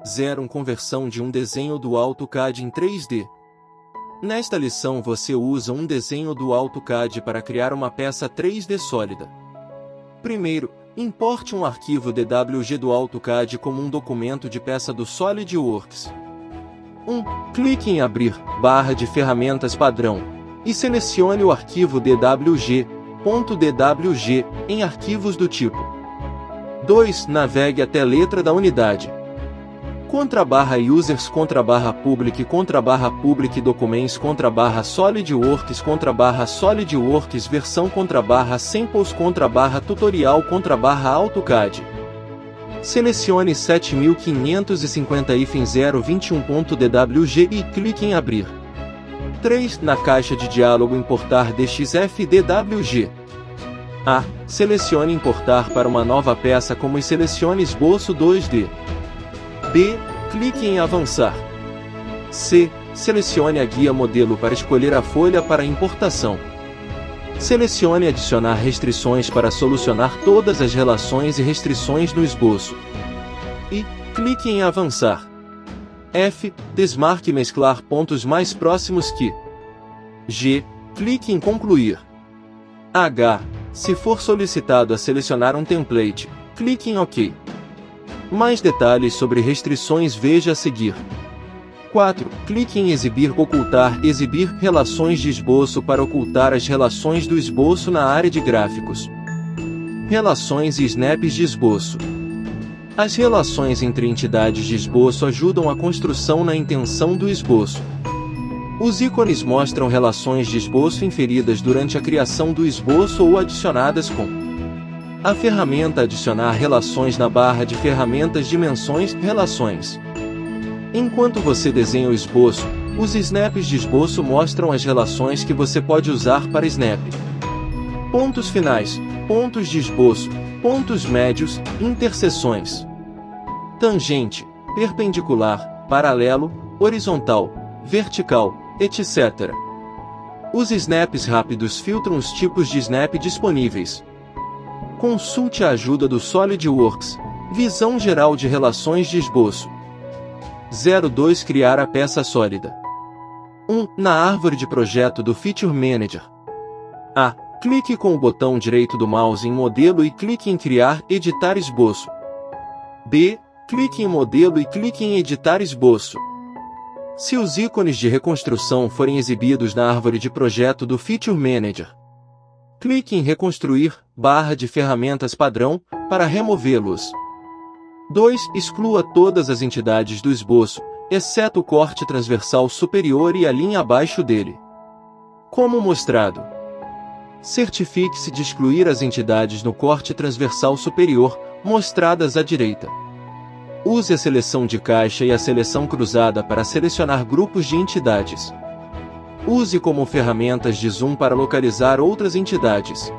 0 Conversão de um desenho do AutoCAD em 3D. Nesta lição você usa um desenho do AutoCAD para criar uma peça 3D sólida. Primeiro, importe um arquivo DWG do AutoCAD como um documento de peça do SolidWorks. Clique em Abrir, barra de ferramentas padrão, e selecione o arquivo DWG.dwg em arquivos do tipo. 2. Navegue até a letra da unidade. /users /public documents SolidWorks SolidWorks versão /samples tutorial AutoCAD. Selecione 7550-021.dwg e clique em Abrir. 3. Na caixa de diálogo Importar DXF-DWG. A. Selecione Importar para uma nova peça como e selecione Esboço 2D. B. Clique em Avançar. C. Selecione a guia modelo para escolher a folha para importação. Selecione Adicionar restrições para solucionar todas as relações e restrições no esboço. E clique em Avançar. F. Desmarque mesclar pontos mais próximos que. G. Clique em Concluir. H. Se for solicitado a selecionar um template, clique em OK. Mais detalhes sobre restrições veja a seguir. 4. Clique em Ocultar Exibir relações de esboço para ocultar as relações do esboço na área de gráficos. Relações e snaps de esboço. As relações entre entidades de esboço ajudam a construção na intenção do esboço. Os ícones mostram relações de esboço inferidas durante a criação do esboço ou adicionadas com a ferramenta Adicionar relações na barra de ferramentas Dimensões Relações. Enquanto você desenha o esboço, os snaps de esboço mostram as relações que você pode usar para snap. Pontos finais, pontos de esboço, pontos médios, interseções. Tangente, perpendicular, paralelo, horizontal, vertical, etc. Os snaps rápidos filtram os tipos de snap disponíveis. Consulte a ajuda do SolidWorks. Visão geral de relações de esboço. 02 Criar a peça sólida. 1. Na árvore de projeto do Feature Manager. A. Clique com o botão direito do mouse em Modelo e clique em Criar Editar Esboço. B. Clique em Modelo e clique em Editar Esboço. Se os ícones de reconstrução forem exibidos na árvore de projeto do Feature Manager, clique em Reconstruir, barra de ferramentas padrão, para removê-los. 2. Exclua todas as entidades do esboço, exceto o corte transversal superior e a linha abaixo dele. Como mostrado. Certifique-se de excluir as entidades no corte transversal superior, mostradas à direita. Use a seleção de caixa e a seleção cruzada para selecionar grupos de entidades. Use como ferramentas de zoom para localizar outras entidades.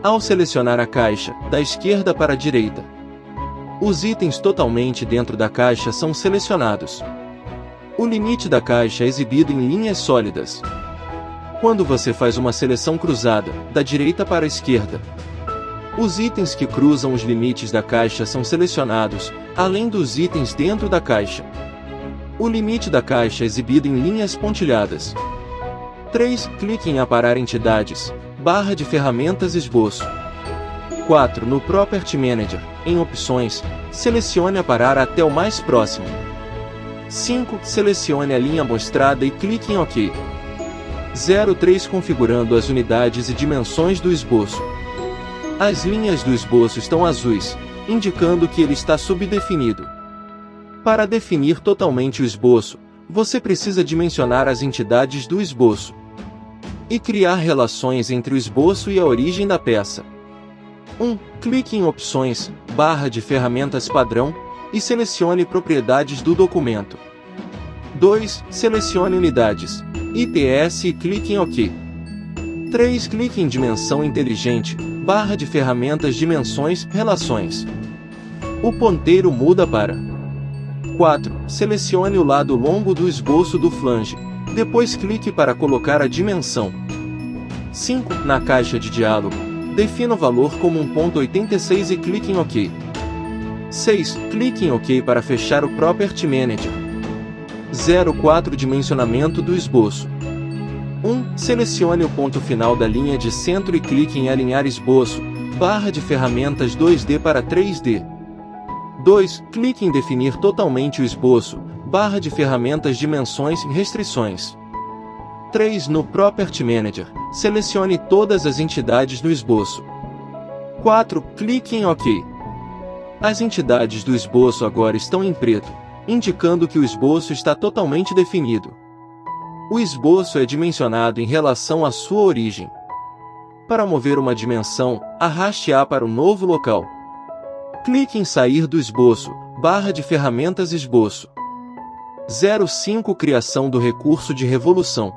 Ao selecionar a caixa, da esquerda para a direita, os itens totalmente dentro da caixa são selecionados. O limite da caixa é exibido em linhas sólidas. Quando você faz uma seleção cruzada, da direita para a esquerda, os itens que cruzam os limites da caixa são selecionados, além dos itens dentro da caixa. O limite da caixa é exibido em linhas pontilhadas. 3. Clique em Aparar entidades, barra de ferramentas Esboço. 4. No Property Manager, em Opções, selecione Aparar até o mais próximo. 5. Selecione a linha mostrada e clique em OK. 03 Configurando as unidades e dimensões do esboço. As linhas do esboço estão azuis, indicando que ele está subdefinido. Para definir totalmente o esboço, você precisa dimensionar as entidades do esboço e criar relações entre o esboço e a origem da peça. 1. Clique em Opções, barra de ferramentas padrão, e selecione Propriedades do documento. 2. Selecione Unidades, ITS e clique em OK. 3. Clique em Dimensão Inteligente, barra de ferramentas Dimensões, Relações. O ponteiro muda para 4. Selecione o lado longo do esboço do flange. Depois clique para colocar a dimensão. 5. Na caixa de diálogo, defina o valor como 1.86 e clique em OK. 6. Clique em OK para fechar o Property Manager. 04. Dimensionamento do esboço. 1. Selecione o ponto final da linha de centro e clique em Alinhar esboço, barra de ferramentas 2D para 3D. 2. Clique em Definir totalmente o esboço, barra de ferramentas Dimensões e Restrições. 3. No Property Manager, selecione todas as entidades no esboço. 4. Clique em OK. As entidades do esboço agora estão em preto, indicando que o esboço está totalmente definido. O esboço é dimensionado em relação à sua origem. Para mover uma dimensão, arraste-a para o novo local. Clique em Sair do esboço, barra de ferramentas Esboço. 05. Criação do recurso de revolução.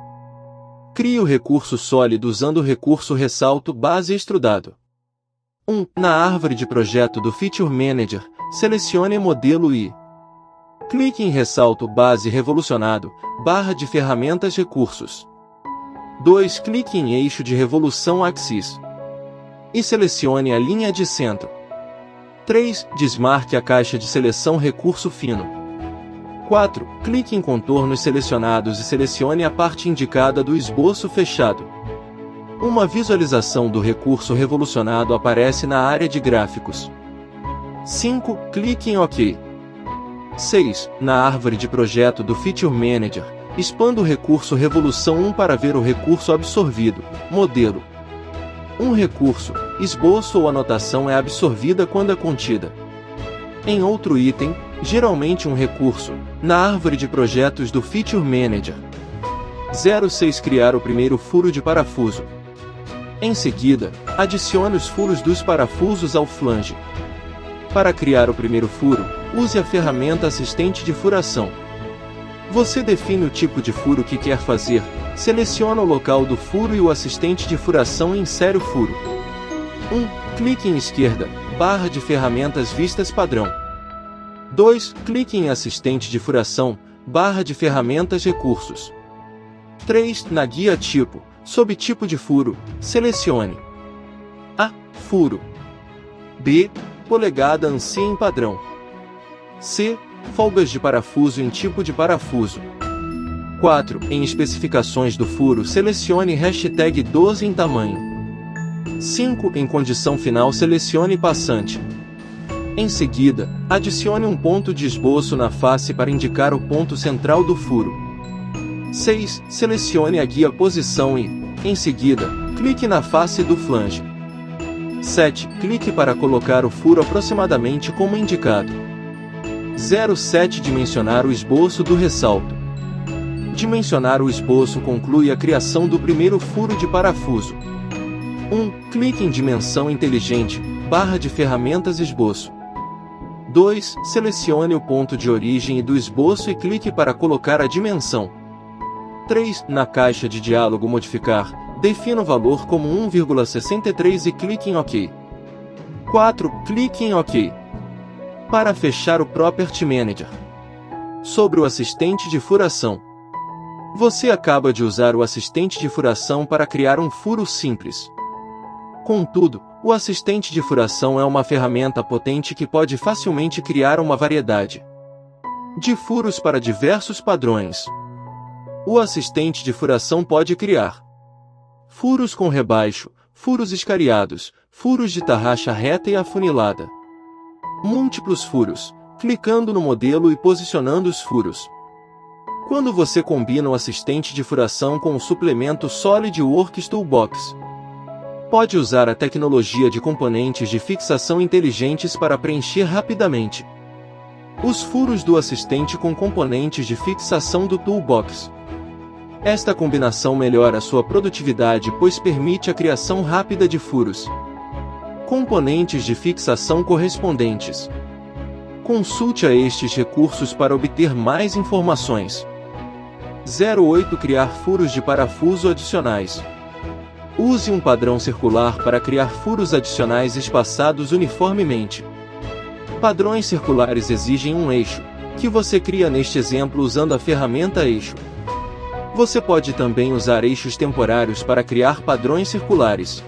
Crie o recurso sólido usando o recurso Ressalto Base Extrudado. 1. Na árvore de projeto do Feature Manager, selecione Modelo I. Clique em Ressalto Base Revolucionado, barra de ferramentas Recursos. 2. Clique em Eixo de Revolução Axis. E selecione a linha de centro. 3. Desmarque a caixa de seleção Recurso Fino. 4. Clique em Contornos selecionados e selecione a parte indicada do esboço fechado. Uma visualização do recurso revolucionado aparece na área de gráficos. 5. Clique em OK. 6. Na árvore de projeto do Feature Manager, expanda o recurso Revolução 1 para ver o recurso absorvido, modelo. Um recurso, esboço ou anotação é absorvida quando é contida em outro item, geralmente um recurso, na árvore de projetos do Feature Manager. 06. Criar o primeiro furo de parafuso. Em seguida, adicione os furos dos parafusos ao flange. Para criar o primeiro furo, use a ferramenta Assistente de Furação. Você define o tipo de furo que quer fazer, seleciona o local do furo e o assistente de furação e insere o furo. 1. Clique em Esquerda, barra de ferramentas Vistas Padrão. 2. Clique em Assistente de Furação, barra de ferramentas Recursos. 3. Na guia Tipo, sob tipo de furo, selecione A. Furo. B. Polegada ANSI em padrão. C. Folgas de parafuso em tipo de parafuso. 4. Em especificações do furo, selecione hashtag 12 em tamanho. 5. Em condição final, selecione passante. Em seguida, adicione um ponto de esboço na face para indicar o ponto central do furo. 6. Selecione a guia posição e, em seguida, clique na face do flange. 7. Clique para colocar o furo aproximadamente como indicado. 07. Dimensionar o esboço do ressalto. Dimensionar o esboço conclui a criação do primeiro furo de parafuso. 1. Clique em Dimensão Inteligente, barra de ferramentas Esboço. 2. Selecione o ponto de origem e do esboço e clique para colocar a dimensão. 3. Na caixa de diálogo Modificar, defina o valor como 1,63 e clique em OK. 4. Clique em OK. Para fechar o Property Manager. Sobre o assistente de furação. Você acaba de usar o assistente de furação para criar um furo simples. Contudo, o assistente de furação é uma ferramenta potente que pode facilmente criar uma variedade de furos para diversos padrões. O assistente de furação pode criar furos com rebaixo, furos escariados, furos de tarraxa reta e afunilada. Múltiplos furos, clicando no modelo e posicionando os furos. Quando você combina o assistente de furação com o suplemento SolidWorks Toolbox, pode usar a tecnologia de componentes de fixação inteligentes para preencher rapidamente os furos do assistente com componentes de fixação do Toolbox. Esta combinação melhora sua produtividade pois permite a criação rápida de furos. Componentes de fixação correspondentes. Consulte a estes recursos para obter mais informações. 08. Criar furos de parafuso adicionais. Use um padrão circular para criar furos adicionais espaçados uniformemente. Padrões circulares exigem um eixo, que você cria neste exemplo usando a ferramenta Eixo. Você pode também usar eixos temporários para criar padrões circulares.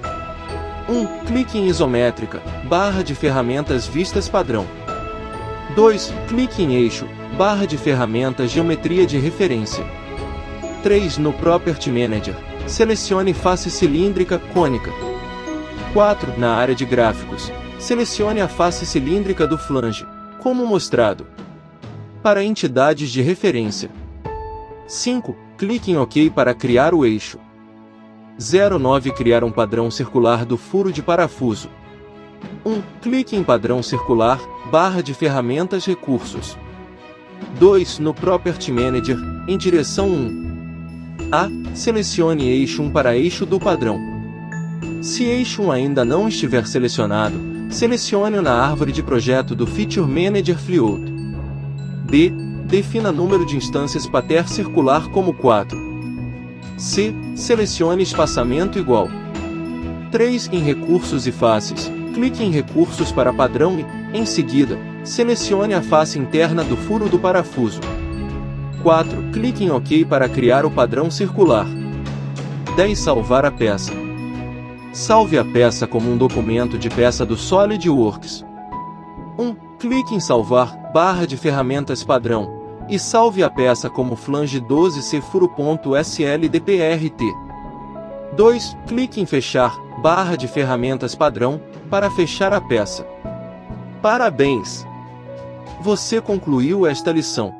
1. Clique em Isométrica, barra de ferramentas Vistas Padrão. 2. Clique em eixo, barra de ferramentas Geometria de referência. 3. No Property Manager, selecione face cilíndrica, cônica. 4. Na área de gráficos, selecione a face cilíndrica do flange, como mostrado. Para entidades de referência. 5. Clique em OK para criar o eixo. 09. Criar um padrão circular do furo de parafuso. 1. Clique em padrão circular, barra de ferramentas Recursos. 2. No Property Manager, em direção 1. A. Selecione eixo 1 para eixo do padrão. Se eixo 1 ainda não estiver selecionado, selecione-o na árvore de projeto do Feature Manager Float. B. Defina número de instâncias pater circular como 4. C. Selecione espaçamento igual. 3. Em Recursos e Faces, clique em Recursos para padrão e, em seguida, selecione a face interna do furo do parafuso. 4. Clique em OK para criar o padrão circular. 10. Salvar a peça. Salve a peça como um documento de peça do SolidWorks. 1. Clique em Salvar, barra de ferramentas padrão, e salve a peça como flange 12C furo.sldprt. 2. Clique em Fechar, barra de ferramentas padrão, para fechar a peça. Parabéns! Você concluiu esta lição.